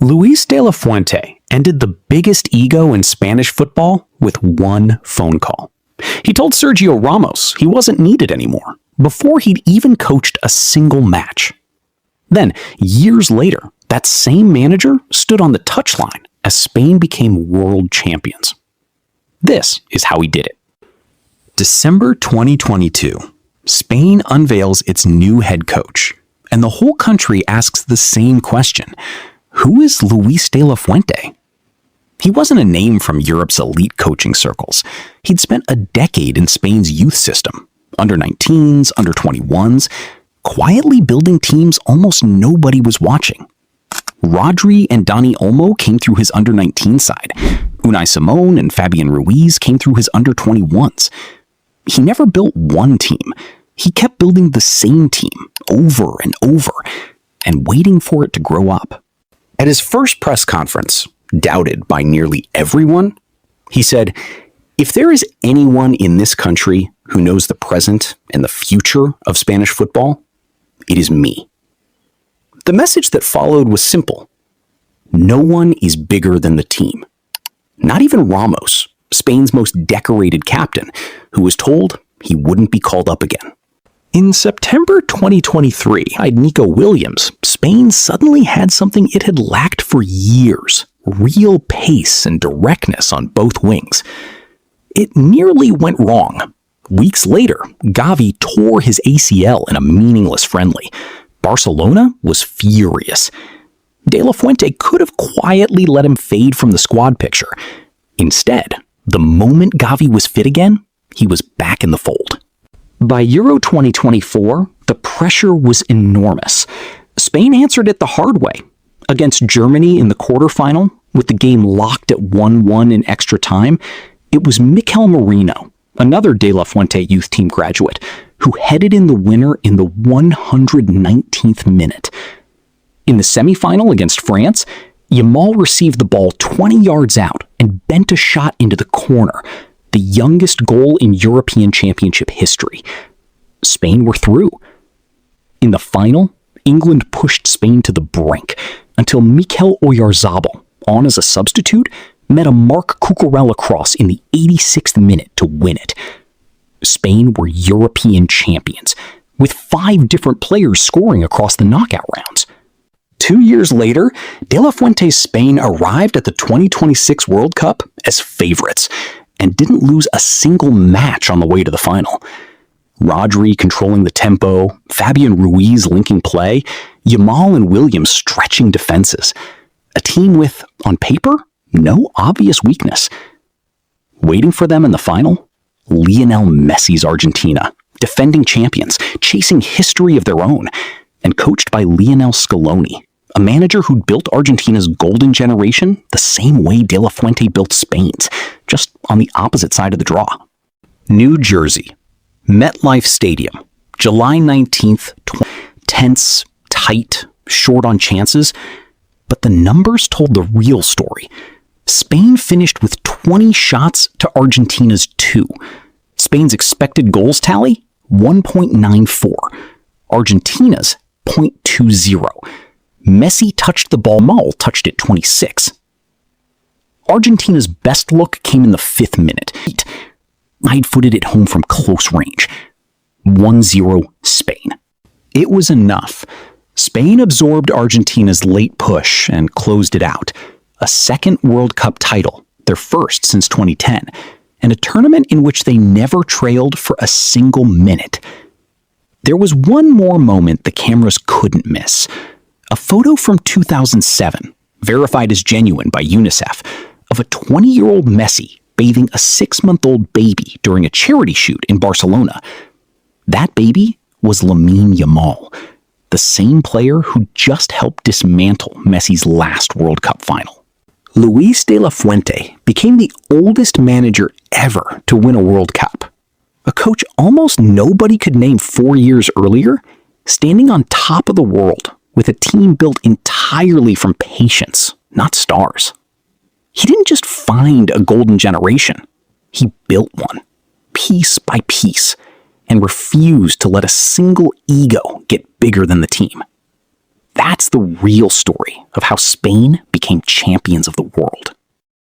Luis De La Fuente ended the biggest ego in Spanish football with one phone call. He told Sergio Ramos he wasn't needed anymore before he'd even coached a single match. Then, years later, that same manager stood on the touchline as Spain became world champions. This is how he did it. December 2022, Spain unveils its new head coach, and the whole country asks the same question: who is Luis De La Fuente? He wasn't a name from Europe's elite coaching circles. He'd spent a decade in Spain's youth system, under-19s, under-21s, quietly building teams almost nobody was watching. Rodri and Dani Olmo came through his under-19 side. Unai Simon and Fabian Ruiz came through his under-21s. He never built one team. He kept building the same team over and over and waiting for it to grow up. At his first press conference, doubted by nearly everyone, he said, "If there is anyone in this country who knows the present and the future of Spanish football, it is me." The message that followed was simple. No one is bigger than the team. Not even Ramos, Spain's most decorated captain, who was told he wouldn't be called up again. In September 2023, by Nico Williams, Spain suddenly had something it had lacked for years: real pace and directness on both wings. It nearly went wrong. Weeks later, Gavi tore his ACL in a meaningless friendly. Barcelona was furious. De La Fuente could have quietly let him fade from the squad picture. Instead, the moment Gavi was fit again, he was back in the fold. By Euro 2024, the pressure was enormous. Spain answered it the hard way. Against Germany in the quarterfinal, with the game locked at 1-1 in extra time, it was Mikel Merino, another De La Fuente youth team graduate, who headed in the winner in the 119th minute. In the semifinal against France, Yamal received the ball 20 yards out and bent a shot into the corner, the youngest goal in European Championship history. Spain were through. In the final, England pushed Spain to the brink until Mikel Oyarzabal, on as a substitute, met a Marc Cucurella cross in the 86th minute to win it. Spain were European champions, with 5 different players scoring across the knockout rounds. 2 years later, De La Fuente's Spain arrived at the 2026 World Cup as favorites and didn't lose a single match on the way to the final. Rodri controlling the tempo, Fabian Ruiz linking play, Yamal and Williams stretching defenses. A team with, on paper, no obvious weakness. Waiting for them in the final, Lionel Messi's Argentina, defending champions, chasing history of their own, and coached by Lionel Scaloni, a manager who'd built Argentina's golden generation the same way De La Fuente built Spain's, just on the opposite side of the draw. New Jersey, MetLife Stadium, July 19th, tense, tight, short on chances, but the numbers told the real story. Spain finished with 20 shots to Argentina's 2. Spain's expected goals tally, 1.94. Argentina's, 0.20. Messi touched the ball, Maul touched it 26. Argentina's best look came in the 5th minute. I'd footed it home from close range. 1-0 Spain. It was enough. Spain absorbed Argentina's late push and closed it out. A second World Cup title, their first since 2010, and a tournament in which they never trailed for a single minute. There was one more moment the cameras couldn't miss. A photo from 2007, verified as genuine by UNICEF, of a 20-year-old Messi bathing a 6-month-old baby during a charity shoot in Barcelona. That baby was Lamine Yamal, the same player who just helped dismantle Messi's last World Cup final. Luis De La Fuente became the oldest manager ever to win a World Cup. A coach almost nobody could name 4 years earlier, standing on top of the world with a team built entirely from patience, not stars. He didn't just find a golden generation. He built one, piece by piece, and refused to let a single ego get bigger than the team. That's the real story of how Spain became became champions of the world.